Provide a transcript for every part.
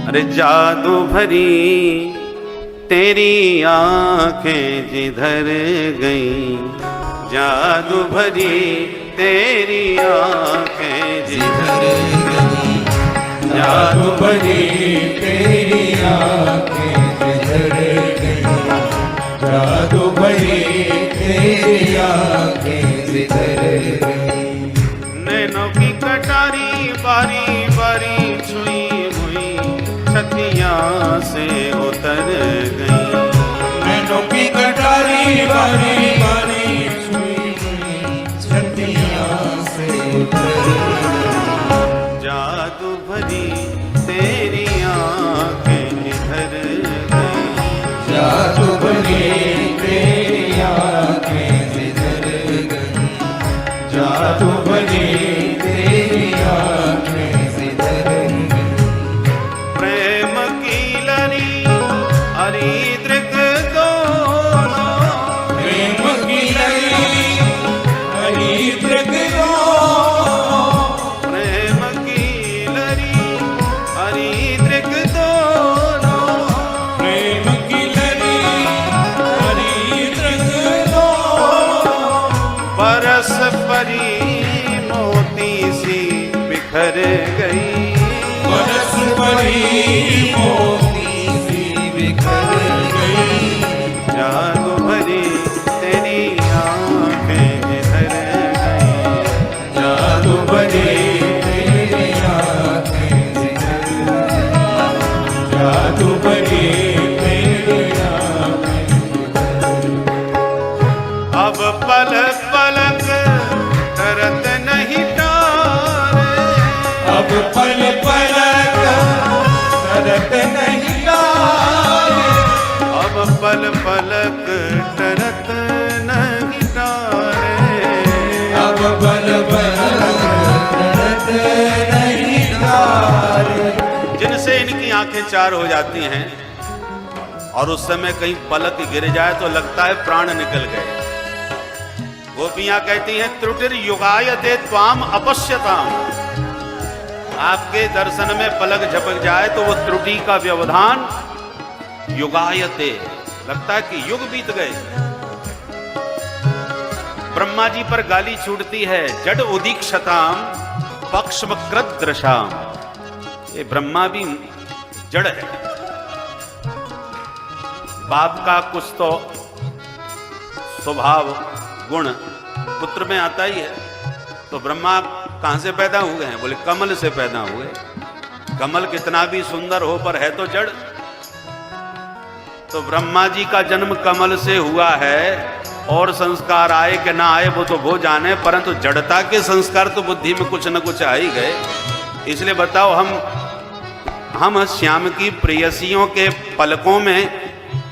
अरे जादू भरी तेरी आंखें जिधर गई, जादू भरी तेरी आंखें जिधर गई, जादू भरी तेरी आंखें जिधर गई, जादू भरी तेरी आंखें जिधर गई। नैनों की कटारी बारी बारी छुई हुई छतिया से उतर गई, नैनों की कटारी बारी बारी छुई हुई छतिया से उतर गई। जादू भरी तेरी आंखें जिधर गई, जादू भरी तेरी आंखें जिधर गई, जादू भरी तेरी आंखें जिधर गई। प्रेम की लरी हरी दृग दोनों, प्रेम की लरी हरी दृग दोनों, प्रेम की लरी हरी दृग दोनों, प्रेम की लरी हरी दृग दोनों, परस परी मोती सी बिखर गई, बरस परी मोती सी बिखर गई। जादू भरी तेरी आंखें जिधर गई, जादू भरी तेरी आंखें जिधर गई, जादू भरी तेरी आंखें जिधर गई। अब पल पलक करत नहीं तारे, अब पल पलक करत नहीं तारे, अब पल पलक टरत नहीं तारे, अब पल पलक करत नहीं तारे। जिनसे इनकी आंखें चार हो जाती हैं और उस समय कहीं पलक गिर जाए तो लगता है प्राण निकल गए। गोपियां कहती हैं त्रुटिर युगायते त्वाम अपश्यताम, आपके दर्शन में पलक झपक जाए तो वो त्रुटि का व्यवधान युगायते, लगता है कि युग बीत गए। ब्रह्मा जी पर गाली छूटती है जड़ उदीक्षताम पक्षमकृत दृशाम, ये ब्रह्मा भी जड़ है। बाप का कुछ तो स्वभाव गुण पुत्र में आता ही है। तो ब्रह्मा कहां से पैदा हुए हैं? बोले कमल से पैदा हुए। कमल कितना भी सुंदर हो पर है तो जड़। तो ब्रह्मा जी का जन्म कमल से हुआ है और संस्कार आए कि ना आए वो जाने, परंतु जड़ता के संस्कार तो बुद्धि में कुछ न कुछ आ ही गए। इसलिए बताओ हम श्याम की प्रेयसियों के पलकों में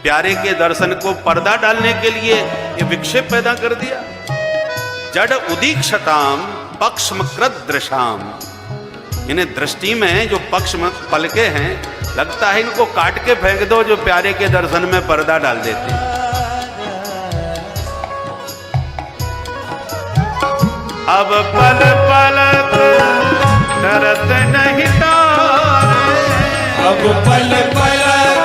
प्यारे के दर्शन को पर्दा डालने के लिए ये विक्षेप पैदा कर दिया। जड़ उदीक्षताम पक्षमकृत दृशाम, इन्हें दृष्टि में जो पक्षम पलके हैं लगता है इनको काट के फेंक दो, जो प्यारे के दर्शन में पर्दा डाल देते हैं। अब पल पलक डरत नहीं तारे, अब पल पलक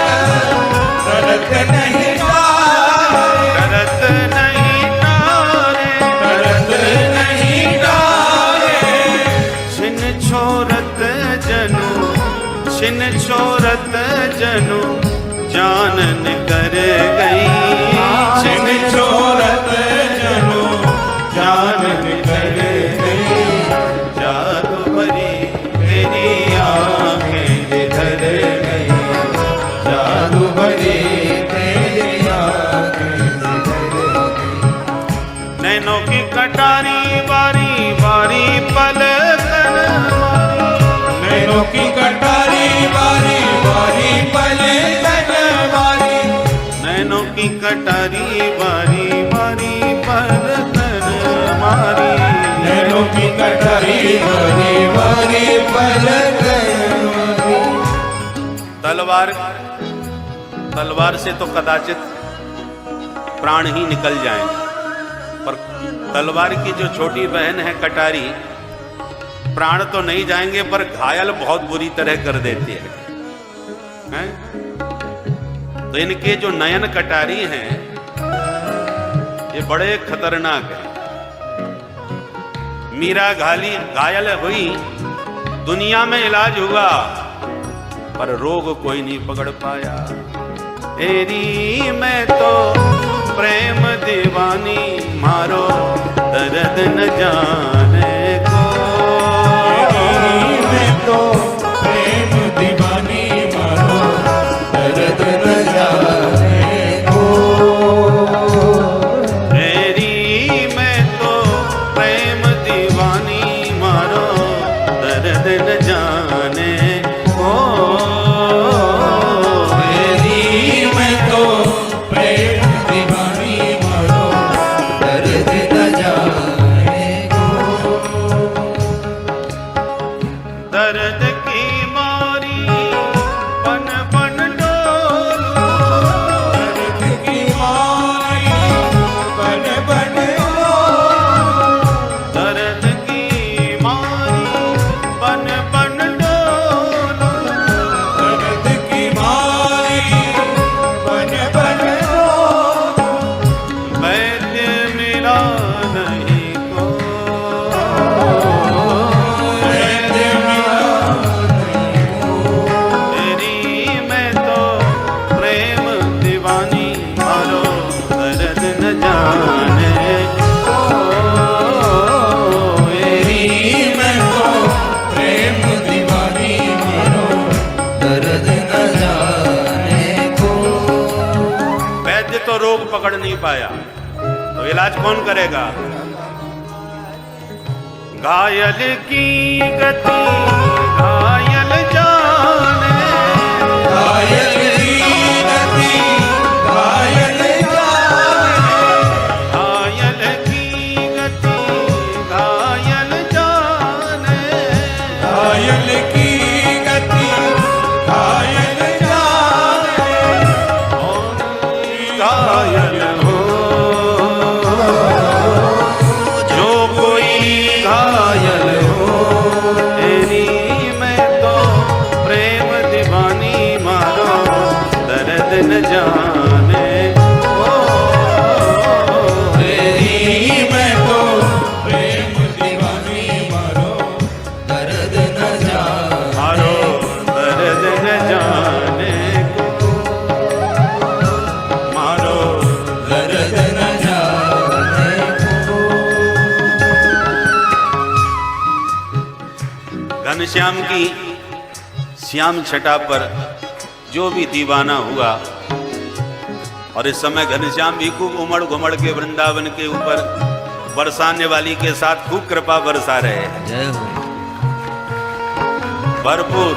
करत नहीं तारे, डरत नहीं तारे, करत नहीं तारे। छिन छोरत जनु, छिन छोरत जनु जानन कर गई, छिन छोरत जनु जानन कर गई, जादू भरी तेरी आंखें जिधर गई, जादू भरी तेरी आंखें जिधर गई। नैनों की कटारी बारी बारी पलकन मारी, नैनों की कटारी बारी बारी पलकन मारी, नैनों की कटारी बारी बारी पलकन मारी, नैनों की कटारी बारी बारी पलकन मारी। तलवार से तो कदाचित प्राण ही निकल जाएं, पर तलवार की जो छोटी बहन है कटारी, प्राण तो नहीं जाएंगे पर घायल बहुत बुरी तरह कर देती है? तो इनके जो नयन कटारी हैं ये बड़े खतरनाक हैं। मीरा घायल हुई, दुनिया में इलाज हुआ पर रोग कोई नहीं पकड़ पाया। तेरी मैं तो प्रेम दीवानी, मारो दर्द न जाने को। तेरी मैं तो प्रेम दीवानी, मारो दर्द न जाने को। तेरी मैं तो प्रेम दीवानी, मारो दर्द न जाने को। तेरी मैं तो प्रेम दीवानी, मारो दर्द न जाने को। दर्द की मारी पन पन डोलूं, दर्द की मारी बन बन दर्द की मारी पन पन डोलूं। दर्द की मारी बन बन वैद्य मिला नहीं को। वैद्य मिला तेरी मैं तो प्रेम दीवानी, मारो दर्द न जाने को। तेरी मैं तो प्रेम दीवानी, मारो दर्द न जाने को। वैद्य तो रोग पकड़ नहीं पाया तो इलाज कौन करेगा? घायल की गति घायल जाने, घायल की गति घायल जाने। घायल की गति घायल जाने। घायल की गति घायल जाने। घायल हो जो कोई घायल हो। तेरी मैं तो प्रेम दीवानी, मारो दर्द न जाने को। तेरी मैं तो प्रेम दीवानी, मारो दर्द न जाने। मारो दर्द न जाने को। मारो दर्द न जाने को। घनश्याम की श्याम छटा पर जो भी दीवाना हुआ, और इस समय घनश्याम भी खूब उमड़ घुमड़ के वृंदावन के ऊपर बरसाने वाली के साथ खूब कृपा बरसा रहे हैं। जय हो। भरपूर।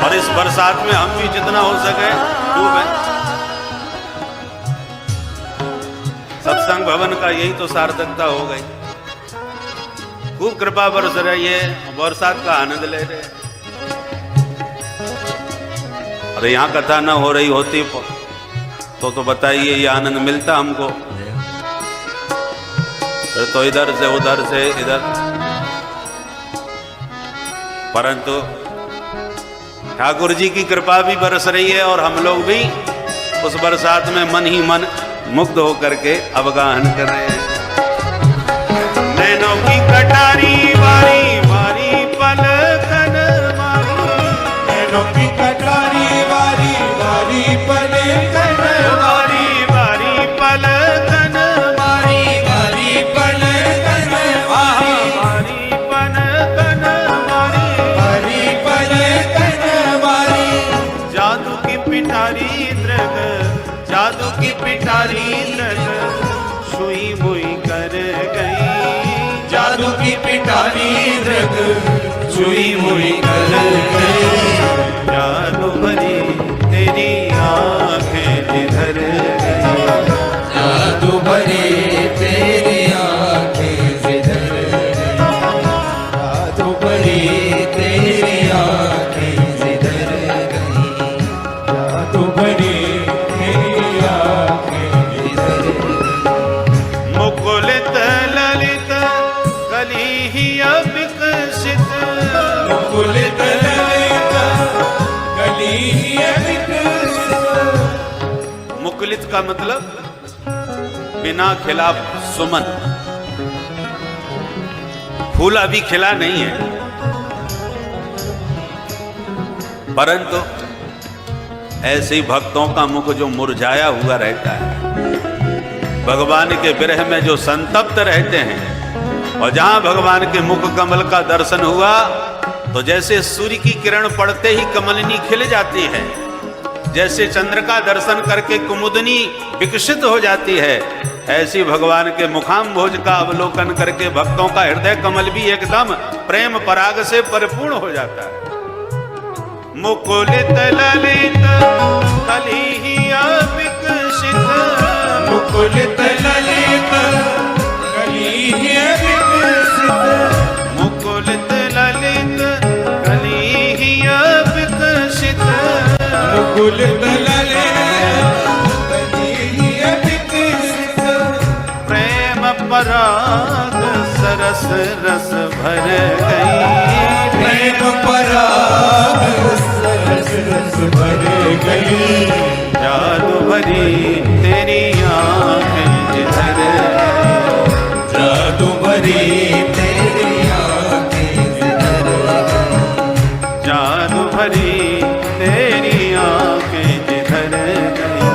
और इस बरसात में हम भी जितना हो सके खूब है। सत्संग भवन का यही तो सार्थकता हो गई। खूब कृपा बरस रही है, बरसात का आनंद ले रहे हैं। अरे यहाँ कथा न हो रही होती तो बताइए ये आनंद मिलता हमको। फिर तो इधर से उधर से इधर, परंतु ठाकुर जी की कृपा भी बरस रही है और हम लोग भी उस बरसात में मन ही मन मुग्ध होकर के अवगाहन कर रहे हैं। नैनों की कटारी बारी बारी पलकन मारी, नैनों की कटारी बारी बारी पलकन बारी बारी पलकन मारी, बारी पलकन बारी पलकन मारी। बारी पलकन बारी। जादू की पिटारी दृग, जादू की पिटारी दृग सुई मुई कर गई। जादू की पिटारी दृग सुई मुई कर गई। जादू भरी तेरी आंखें जिधर गई। जादू भरी तेरी आंखें जिधर गई। जादू भरी तेरी आंखें जिधर गई। जादू भरी तेरी आंखें जिधर गई। मुकुल तल मुकुलित का मतलब बिना खिला सुमन। फूल अभी खिला नहीं है, परंतु ऐसे ही भक्तों का मुख जो मुरझाया हुआ रहता है, भगवान के विरह में जो संतप्त रहते हैं, और जहां भगवान के मुख कमल का दर्शन हुआ तो जैसे सूर्य की किरण पड़ते ही कमलनी खिल जाती है, जैसे चंद्र का दर्शन करके कुमुदनी विकसित हो जाती है, ऐसी भगवान के मुखाम्भोज का अवलोकन करके भक्तों का हृदय कमल भी एकदम प्रेम पराग से परिपूर्ण हो जाता है। मुकुलित ललित कलिहिया विकसित, मुकुलित ललित कलिहिया विकसित, मुकुलित ललित कलिहिया विकसित, मुकुलित ललित कलिहिया विकसित, प्रेम पराग सरस रस भर गई, प्रेम पराग सरस रस भर गई, जादू भरी तेरी आंखें जिधर गई, जादू भरी तेरी आंखें जिधर गई, जादू भरी तेरी आंखें जिधर गई,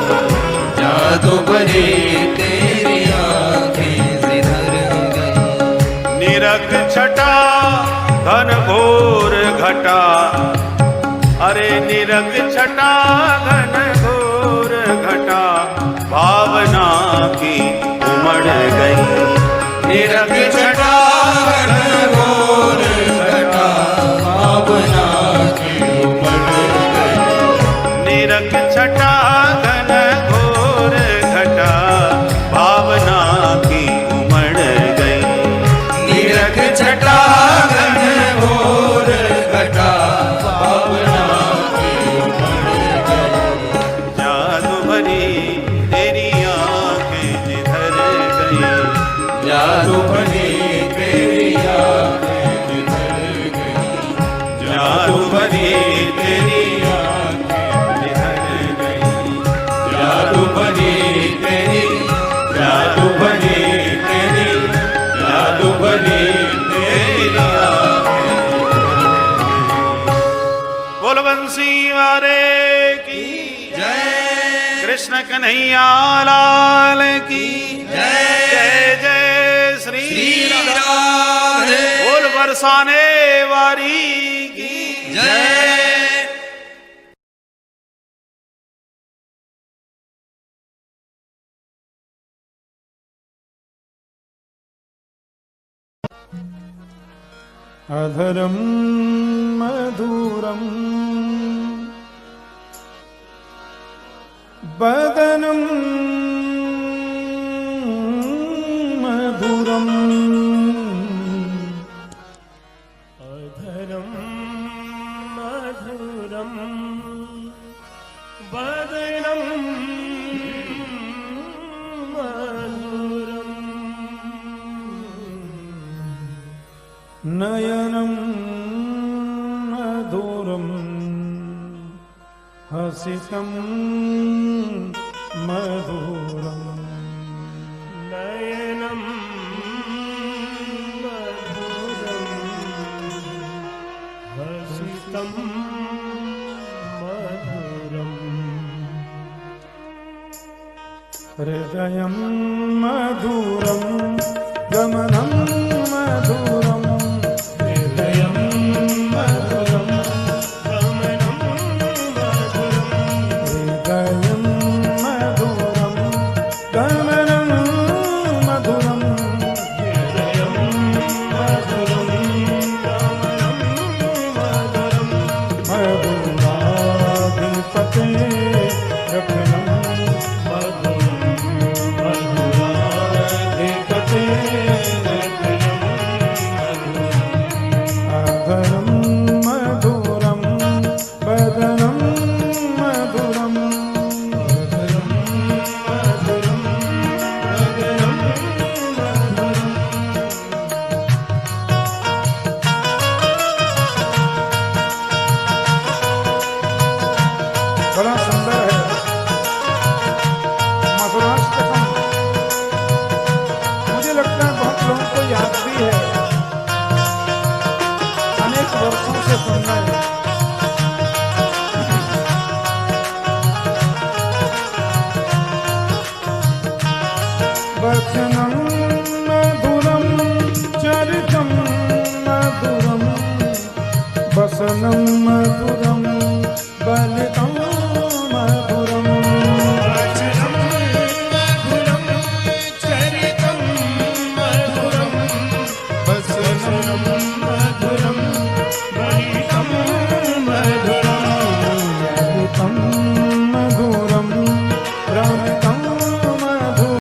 जादू भरी तेरी आंखें जिधर गई, निरख छटा घन घोर घटा, अरे निरख छटा घन घोर घटा, भावना की उमड़ गई, निरख छटा घन घोर घटा, भावना की उमड़ गई, निरख छटा घन घोर घटा, भावना की उमड़ गई, निरख छटा घन घोर घटा, भावना की उमड़ गई, जादू भरी तेरी आंखें जिधर गई, जादू भरी तेरी आंखें जिधर गई, जादू भरी तेरी आंखें जिधर गई, जादू भरी तेरी, जादू भरी तेरी, जादू भरी तेरी आंखें। बोल बंसी वाले की जय, कृष्ण कन्हैया लाल की जय, जय जय श्री श्री राम। राधे, बोल बरसाने वारी की जय। अधरं मधुरं बदनं मधुरम् अधरं मधुरं वदनं मधुरम् नयनं मधुरं हसितं मधुरम् नयनं मधुरं हसितं मधुरम् हृदयं मधुरं गमनं मधुरं हृदयं मधुरं गमनं मधुरम् हृदयं मधुरं गमनं मधुरं हृदयं मधुरं गमनं मधुरम् मधुराधिपते रत्नं मधुराधिपते रत्नं भक्ति है, अनेक वर्षों से सुन रहे हैं।